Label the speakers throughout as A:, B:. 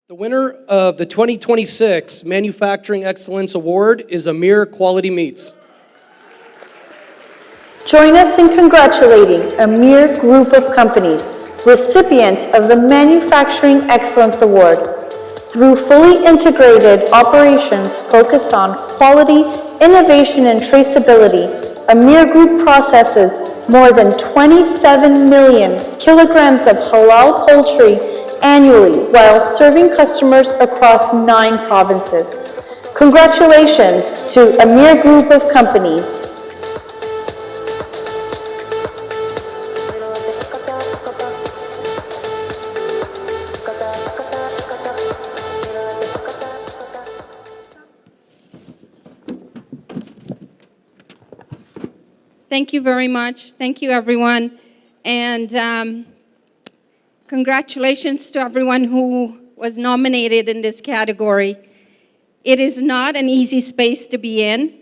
A: The winner of the 2026 Manufacturing Excellence Award is Amir Quality Meats.
B: Join us in congratulating Amir Group of Companies, recipient of the Manufacturing Excellence Award. Through fully integrated operations focused on quality, innovation, and traceability, Amir Group processes more than 27 million kilograms of halal poultry annually while serving customers across 9 provinces. Congratulations to Amir Group of Companies.
C: Thank you very much. Thank you, everyone. And congratulations to everyone who was nominated in this category. It is not an easy space to be in.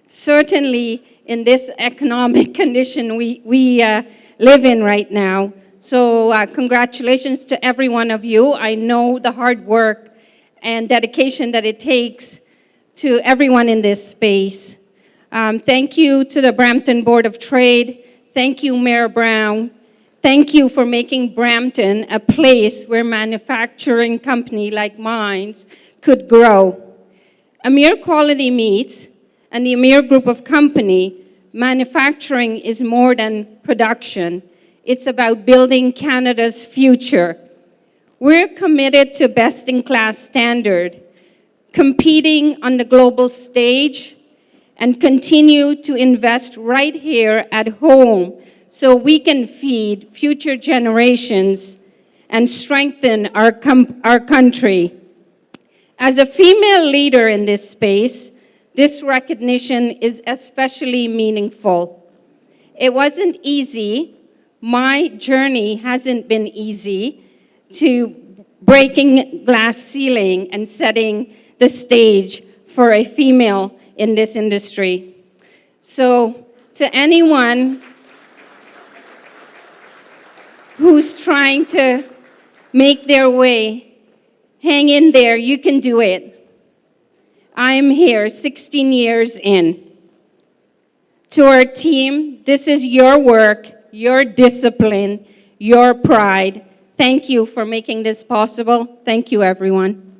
C: Certainly in this economic condition we live in right now. So congratulations to every one of you. I know the hard work and dedication that it takes to everyone in this space. Thank you to the Brampton Board of Trade. Thank you, Mayor Brown. Thank you for making Brampton a place where manufacturing company like mine could grow. Amir Quality Meats and the Amir Group of Company, manufacturing is more than production. It's about building Canada's future. We're committed to best-in-class standard, competing on the global stage, and continue to invest right here at home so we can feed future generations and strengthen our country. As a female leader in this space, this recognition is especially meaningful. It wasn't easy. My journey hasn't been easy to breaking glass ceiling and setting the stage for a female in this industry. So to anyone who's trying to make their way, hang in there, you can do it. I'm here 16 years in. To our team, this is your work, your discipline, your pride. Thank you for making this possible. Thank you, everyone.